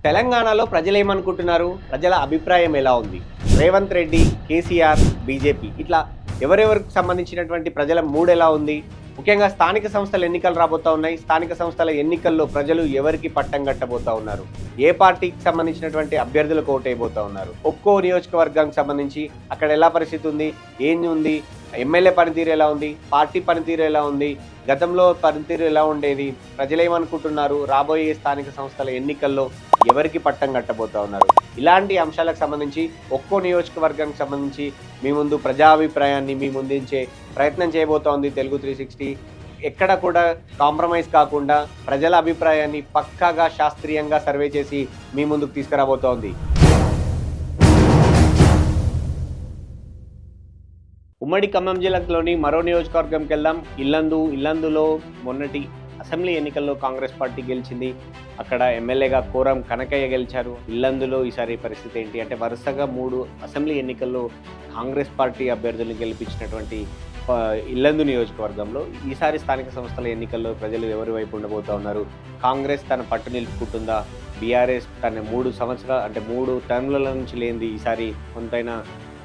తెలంగాణలో ప్రజలు ఏమనుకుంటున్నారు? ప్రజల అభిప్రాయం ఎలా ఉంది? రేవంత్ రెడ్డి, కేసీఆర్, బీజేపీ ఇట్లా ఎవరెవరికి సంబంధించినటువంటి ప్రజల మూడ్ ఎలా ఉంది? ముఖ్యంగా స్థానిక సంస్థల ఎన్నికలు రాబోతా ఉన్నాయి. స్థానిక సంస్థల ఎన్నికల్లో ప్రజలు ఎవరికి పట్టం కట్టబోతా ఉన్నారు? ఏ పార్టీకి సంబంధించినటువంటి అభ్యర్థులకు ఓటైపోతా ఉన్నారు? ఒక్కో నియోజకవర్గానికి సంబంధించి అక్కడ ఎలా పరిస్థితి ఉంది, ఏంది ఉంది, ఎమ్మెల్యే పనితీరు ఎలా ఉంది, పార్టీ పనితీరు ఎలా ఉంది, గతంలో పనితీరు ఎలా ఉండేది, ప్రజలు ఏమనుకుంటున్నారు, రాబోయే స్థానిక సంస్థల ఎన్నికల్లో ఎవరికి పట్టం కట్టబోతా ఉన్నారు? ఇలాంటి అంశాలకు సంబంధించి ఒక్కో నియోజకవర్గానికి సంబంధించి మీ ముందు ప్రజాభిప్రాయాన్ని మీ ముందుంచే ప్రయత్నం చేయబోతా ఉంది తెలుగు 360. ఎక్కడ కూడా కాంప్రమైజ్ కాకుండా ప్రజల అభిప్రాయాన్ని పక్కాగా శాస్త్రీయంగా సర్వే చేసి మీ ముందుకు తీసుకురాబోతోంది. ఉమ్మడి ఖమ్మం జిల్లాలోని మరో నియోజకవర్గంకి వెళ్దాం. ఇల్లందులో మొన్నటి అసెంబ్లీ ఎన్నికల్లో కాంగ్రెస్ పార్టీ గెలిచింది. అక్కడ ఎమ్మెల్యేగా కోరం కనకయ్య గెలిచారు. ఇల్లందులో ఈసారి పరిస్థితి ఏంటి అంటే, వరుసగా 3 అసెంబ్లీ ఎన్నికల్లో కాంగ్రెస్ పార్టీ అభ్యర్థులను గెలిపించినటువంటి ఇల్లందు నియోజకవర్గంలో ఈసారి స్థానిక సంస్థల ఎన్నికల్లో ప్రజలు ఎవరి వైపు ఉండబోతా ఉన్నారు? కాంగ్రెస్ తన పట్టు నిలుపుకుంటుందా? బీఆర్ఎస్ తన 3 టర్మ్ల నుంచి లేనిది ఈసారి కొంతైనా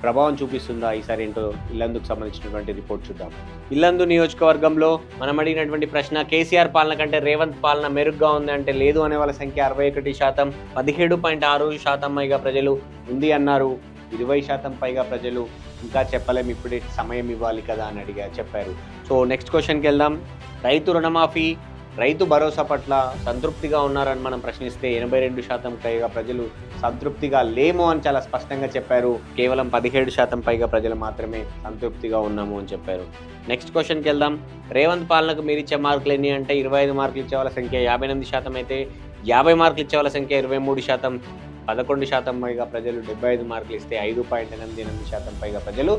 ప్రభావం చూపిస్తుందా? ఈసారి ఏంటో ఇల్లందుకు సంబంధించినటువంటి రిపోర్ట్ చూద్దాం. ఇల్లందు నియోజకవర్గంలో మనం అడిగినటువంటి ప్రశ్న, కేసీఆర్ పాలన కంటే రేవంత్ పాలన మెరుగ్గా ఉంది అంటే లేదు అనే వాళ్ళ సంఖ్య 61%, 17.6% పైగా ప్రజలు ఉంది అన్నారు. 20% పైగా ప్రజలు ఇంకా చెప్పలేము, ఇప్పుడే సమయం ఇవ్వాలి కదా అని చెప్పారు. సో నెక్స్ట్ క్వశ్చన్కి వెళ్దాం. రైతు రుణమాఫీ, రైతు భరోసా పట్ల సంతృప్తిగా ఉన్నారని మనం ప్రశ్నిస్తే 82% పైగా ప్రజలు సంతృప్తిగా లేము అని చాలా స్పష్టంగా చెప్పారు. కేవలం 17% పైగా ప్రజలు మాత్రమే సంతృప్తిగా ఉన్నాము అని చెప్పారు. నెక్స్ట్ క్వశ్చన్కి వెళ్దాం. రేవంత్ పాలనకు మీరు ఇచ్చే మార్కులు ఎన్ని అంటే 25 మార్కులు ఇచ్చే వాళ్ళ సంఖ్య 58% అయితే 50 మార్కులు ఇచ్చే వాళ్ళ సంఖ్య 23%, 11% పైగా ప్రజలు 75 మార్కులు ఇస్తే 5.88% పైగా ప్రజలు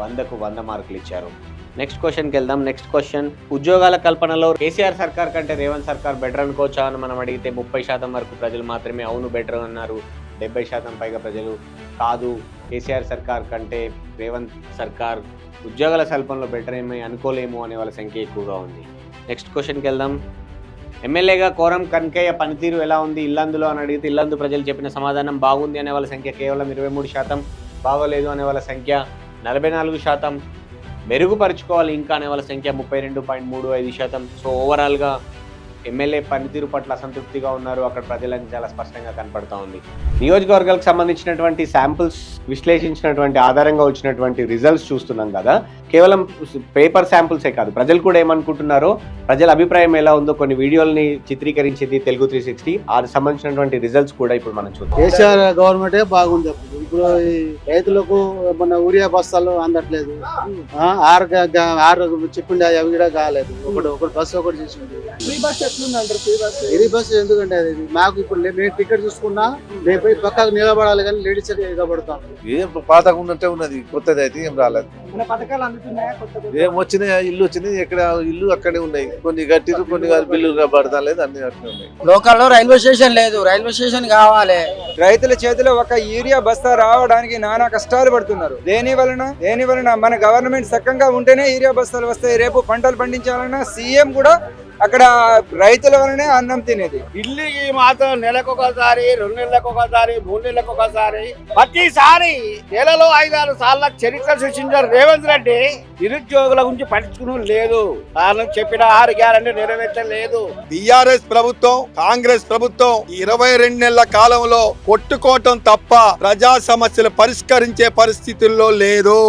100కు 100 మార్కులు ఇచ్చారు. నెక్స్ట్ క్వశ్చన్కి వెళ్దాం. నెక్స్ట్ క్వశ్చన్, ఉద్యోగాల కల్పనలో కేసీఆర్ సర్కార్ కంటే రేవంత్ సర్కార్ బెటర్ అనుకోవచ్చా అని మనం అడిగితే 30% వరకు ప్రజలు మాత్రమే అవును బెటర్ అన్నారు. 70% పైగా ప్రజలు కాదు, కేసీఆర్ సర్కార్ కంటే రేవంత్ సర్కార్ ఉద్యోగాల కల్పనలో బెటర్ ఏమీ అనుకోలేము అనే వాళ్ళ సంఖ్య ఎక్కువగా ఉంది. నెక్స్ట్ క్వశ్చన్కి వెళ్దాం. ఎమ్మెల్యేగా కోరం కనకయ్య పనితీరు ఎలా ఉంది ఇల్లందులో అని అడిగితే ఇల్లందు ప్రజలు చెప్పిన సమాధానం బాగుంది అనే వాళ్ళ సంఖ్య కేవలం 23%, బాగోలేదు అనే వాళ్ళ సంఖ్య 44%, మెరుగుపరుచుకోవాలి ఇంకా అనే వాళ్ళ సంఖ్య 32.35%. సో ఓవరాల్గా ఎమ్మెల్యే పనితీరు పట్ల అసంతృప్తిగా ఉన్నారు. అక్కడ ప్రజలకు చాలా స్పష్టంగా కనపడతా ఉంది. నియోజకవర్గాలకు సంబంధించినటువంటి శాంపుల్స్ విశ్లేషించినటువంటి ఆధారంగా వచ్చినటువంటి రిజల్ట్స్ చూస్తున్నాం కదా. కేవలం పేపర్ శాంపుల్సే కాదు, ప్రజలు కూడా ఏమనుకుంటున్నారో, ప్రజల అభిప్రాయం ఎలా ఉందో కొన్ని వీడియోల్ని చిత్రీకరించింది తెలుగు 360. ఆ సంబంధించినటువంటి రిజల్ట్స్ కూడా ఇప్పుడు మనం చూద్దాం. కేసీఆర్ గవర్నమెంటే బాగుంది. ఇప్పుడు ఈ రైతులకు మన యూరియా బస్తాలు అందట్లేదు. ఆరు చెప్పిండి అవి కూడా కాలేదు. ఒకటి బస్సు ఒకటి చేసింది. ఫ్రీ బస్ ఎందుకంటే అది మాకు ఇప్పుడు మేము టికెట్ చూసుకున్నా రేపు పక్కకు నిలబడాలి, కానీ లేడీస్ నిలబడతాం. ఏం పాతగా ఉన్నట్టే ఉన్నది, కొత్తది అయితే ఏం రాలేదు. ఏం వచ్చినాయి, ఇల్లు వచ్చినాయి, ఎక్కడ ఇల్లు అక్కడే ఉన్నాయి. కొన్ని గట్టిరు, కొన్ని బిల్లులు పడతా లేదు, అన్ని అట్లే ఉన్నాయి. లోకల్లో రైల్వే స్టేషన్ లేదు, రైల్వే స్టేషన్ కావాలి. రైతుల చేతిలో ఒక యూరియా బస్తా రావడానికి నానా కష్టాలు పడుతున్నారు. దేని వలన మన గవర్నమెంట్ చక్కగా ఉంటేనే యూరియా బస్తాలు వస్తాయి. రేపు పంటలు పండించాలన్నా సీఎం కూడా అక్కడ రైతుల వల్లనే అన్నం తినేది. ఢిల్లీకి మాత్రం నెలకొకసారి, 2 నెలలకు ఒకసారి, 3 నెలలకు ఒకసారి, ప్రతిసారి నెలలో 5-6 సార్లు చరిత్ర సృష్టించారు రేవంత్ రెడ్డి. నిరుద్యోగుల గురించి పట్టించుకుని లేదు. కారణం చెప్పిన 6 గ్యారెంటీ నెరవేర్చలేదు. టిఆర్ఎస్ ప్రభుత్వం, కాంగ్రెస్ ప్రభుత్వం 22 నెలల కాలంలో కొట్టుకోవటం తప్ప ప్రజా సమస్యలు పరిష్కరించే పరిస్థితుల్లో లేదు.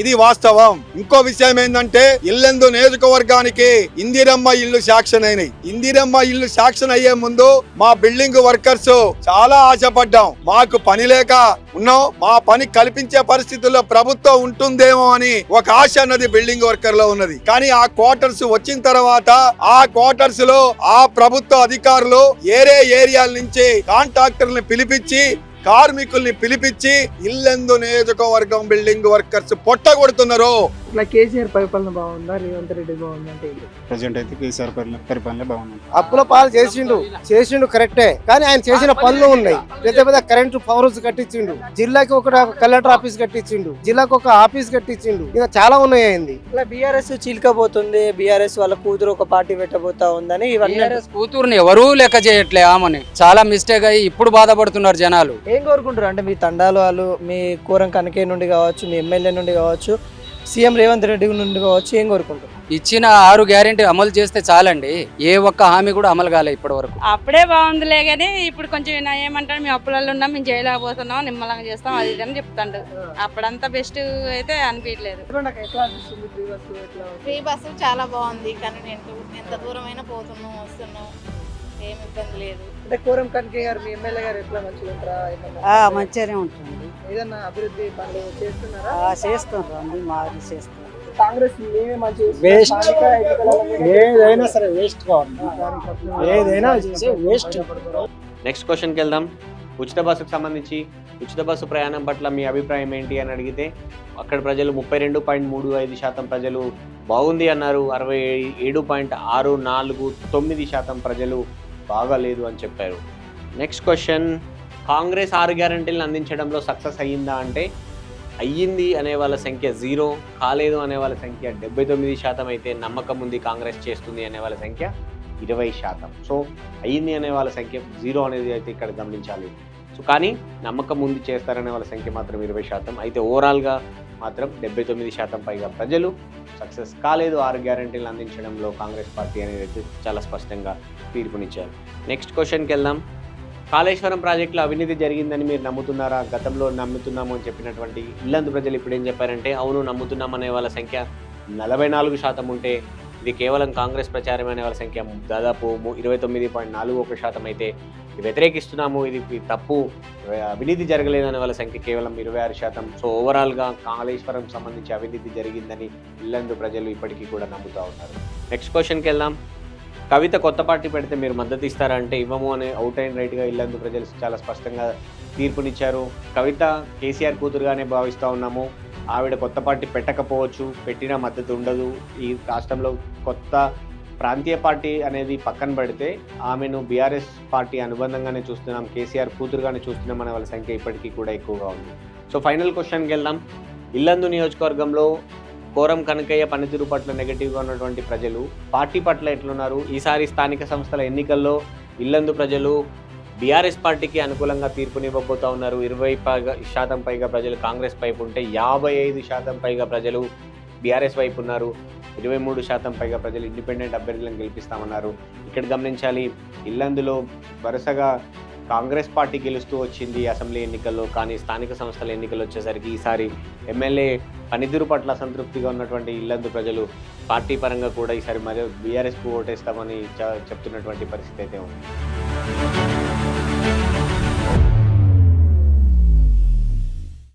ఇది వాస్తవం. ఇంకో విషయం ఏంటంటే, ఇల్లందు నియోజకవర్గానికి ఇందిరమ్మ ఇల్లు శాంక్షన్ అయినాయి. ఇందిరమ్మ ఇల్లు శాంక్షన్ అయ్యే ముందు మా బిల్డింగ్ వర్కర్స్ చాలా ఆశపడ్డాం. మాకు పని లేక ఉన్నాం, మా పని కల్పించే పరిస్థితుల్లో ప్రభుత్వం ఉంటుందేమో అని ఒక ఆశ అన్నది బిల్డింగ్ వర్కర్ లో ఉన్నది. కానీ ఆ క్వార్టర్స్ వచ్చిన తర్వాత ఆ క్వార్టర్స్ లో ఆ ప్రభుత్వ అధికారులు ఏరే ఏరియాల నుంచి కాంట్రాక్టర్ని పిలిపించి, కార్మికుల్ని పిలిపించి ఇల్లందు నియోజకవర్గం బిల్డింగ్ వర్కర్స్ పొట్టగొడుతున్నారు. ఇట్లా కేసీఆర్ పరిపాలన బాగుందా, రేవంత్ రెడ్డి బాగుందంటే ప్రజెంట్ అయితే కేసీఆర్ పరిపాలన బాగుంది. అప్పుల పాలు చేసిండు కరెక్టే, కానీ ఆయన చేసిన పనులు ఉన్నాయి. పెద్ద పెద్ద కరెంటు పవర్స్ కట్టించిండు, జిల్లాకి ఒక కలెక్టర్ ఆఫీస్ కట్టించిండు, జిల్లాకి ఒక ఆఫీస్ కట్టించిండు, ఇంకా చాలా ఉన్నాయండి. ఇట్లా బీఆర్ఎస్ చీలికపోతుంది, బీఆర్ఎస్ వాళ్ళ కూతురు ఒక పార్టీ పెట్టబోతా ఉందని ఇవన్నీ టీఆర్ఎస్ కూతురుని ఎవరూ లెక్క చేయట్లే. ఆమెని చాలా మిస్టేక్ అయ్యి ఇప్పుడు బాధపడుతున్నారు జనాలు. ఏం కోరుకుంటారు అంటే మీ తండాలు వాళ్ళు, మీ కూరం కనకే నుండి కావచ్చు, మీ ఎమ్మెల్యే నుండి కావచ్చు, సీఎం రేవంత్ రెడ్డి నుండి కావచ్చు, ఏం కోరుకుంటారు? ఇచ్చిన 6 గ్యారెంటీ అమలు చేస్తే చాలండి. ఏ ఒక్క హామీ కూడా అమలు కాలే ఇప్పటి వరకు. అప్పుడే బాగుందిలే కానీ ఇప్పుడు కొంచెం ఏమంటాడు, మేము అప్పులలో ఉన్నాం, మేము చేయలేకపోతున్నాం, నిమ్మలంగా చేస్తాం, అది ఇది అని చెప్తాడు. అప్పుడంతా బెస్ట్ అయితే అనిపించలేదు. ఫ్రీ బస్సు చాలా బాగుంది, కానీ ఎంత దూరమైనా పోతున్నాం వస్తున్నాం, ఏం ఇబ్బంది లేదు. అంటే కూరం కనకే గారు మీ ఎమ్మెల్యే గారు ఎట్లా మంచిగా ఉంటారా? మంచిగానే ఉంటుంది. ఏదన్నా అభివృద్ధి పనులు చేస్తున్నారా? చేస్తుండ్రు, మాది చేస్తున్నారు. కాంగ్రెస్ ఏమే మంచి వేస్ట్, ఏదైనా సరే వేస్ట్ కావాలి, ఏదైనా వేస్ట్. నెక్స్ట్ క్వశ్చన్కి వెళ్దాం. ఉచిత బస్సుకు సంబంధించి ఉచిత బస్సు ప్రయాణం పట్ల మీ అభిప్రాయం ఏంటి అని అడిగితే అక్కడ ప్రజలు 32.35% ప్రజలు బాగుంది అన్నారు. 67.649% ప్రజలు బాగాలేదు అని చెప్పారు. నెక్స్ట్ క్వశ్చన్, కాంగ్రెస్ 6 గ్యారెంటీలను అందించడంలో సక్సెస్ అయ్యిందా అంటే అయ్యింది అనే వాళ్ళ సంఖ్య 0, కాలేదు అనే వాళ్ళ సంఖ్య 79% అయితే నమ్మకం ఉంది కాంగ్రెస్ చేస్తుంది అనే వాళ్ళ సంఖ్య 20%. సో అయ్యింది అనే వాళ్ళ సంఖ్య 0 అనేది అయితే ఇక్కడ గమనించాలి. సో కానీ నమ్మకం ఉంది చేస్తారనే వాళ్ళ సంఖ్య మాత్రం 20%. అయితే ఓవరాల్గా మాత్రం 79% పైగా ప్రజలు సక్సెస్ కాలేదు 6 గ్యారెంటీలు అందించడంలో కాంగ్రెస్ పార్టీ అనేది అయితే చాలా స్పష్టంగా తీర్పునిచ్చారు. నెక్స్ట్ క్వశ్చన్కి వెళ్దాం. కాళేశ్వరం ప్రాజెక్టులో అవినీతి జరిగిందని మీరు నమ్ముతున్నారా? గతంలో నమ్ముతున్నాము అని చెప్పినటువంటి ఇల్లందు ప్రజలు ఇప్పుడు ఏం చెప్పారంటే అవును నమ్ముతున్నాం అనే వాళ్ళ సంఖ్య 44% ఉంటే ఇది కేవలం కాంగ్రెస్ ప్రచారం అనే వాళ్ళ సంఖ్య దాదాపు 29.41% అయితే వ్యతిరేకిస్తున్నాము, ఇది తప్పు, అవినీతి జరగలేదనే వాళ్ళ సంఖ్య కేవలం 26%. సో ఓవరాల్గా కాళేశ్వరం సంబంధించి అవినీతి జరిగిందని ఇల్లందు ప్రజలు ఇప్పటికీ కూడా నమ్ముతూ ఉన్నారు. నెక్స్ట్ క్వశ్చన్కి వెళ్దాం. కవిత కొత్త పార్టీ పెడితే మీరు మద్దతు ఇస్తారా అంటే ఇవ్వము అనే అవుట్ అండ్ రైట్గా ఇల్లందు ప్రజలు చాలా స్పష్టంగా తీర్పునిచ్చారు. కవిత కేసీఆర్ కూతురుగానే భావిస్తూ ఉన్నాము, ఆవిడ కొత్త పార్టీ పెట్టకపోవచ్చు, పెట్టినా మద్దతు ఉండదు. ఈ రాష్ట్రంలో కొత్త ప్రాంతీయ పార్టీ అనేది పక్కన పెడితే ఆమెను బీఆర్ఎస్ పార్టీ అనుబంధంగానే చూస్తున్నాం, కేసీఆర్ కూతురుగానే చూస్తున్నాం అనే వాళ్ళ సంఖ్య ఇప్పటికీ కూడా ఎక్కువగా ఉంది. సో ఫైనల్ క్వశ్చన్కి వెళ్దాం. ఇల్లందు నియోజకవర్గంలో కోరం కనకయ్య పనితీరు పట్ల నెగటివ్గా ఉన్నటువంటి ప్రజలు పార్టీ పట్ల ఎట్లున్నారు? ఈసారి స్థానిక సంస్థల ఎన్నికల్లో ఇల్లందు ప్రజలు బీఆర్ఎస్ పార్టీకి అనుకూలంగా తీర్పునివ్వబోతా ఉన్నారు. 20% పైగా ప్రజలు కాంగ్రెస్ వైపు ఉంటే 55% పైగా ప్రజలు బీఆర్ఎస్ వైపు ఉన్నారు. 23% పైగా ప్రజలు ఇండిపెండెంట్ అభ్యర్థులను గెలిపిస్తామన్నారు. ఇక్కడ గమనించాలి, ఇల్లందులో వరుసగా కాంగ్రెస్ పార్టీ గెలుస్తూ వచ్చింది అసెంబ్లీ ఎన్నికల్లో, కానీ స్థానిక సంస్థల ఎన్నికలు వచ్చేసరికి ఈసారి ఎమ్మెల్యే పనితీరు పట్ల అసంతృప్తిగా ఉన్నటువంటి ఇల్లందు ప్రజలు పార్టీ పరంగా కూడా ఈసారి మరి బీఆర్ఎస్కు ఓటేస్తామని చెప్తున్నటువంటి పరిస్థితి అయితే ఉంది.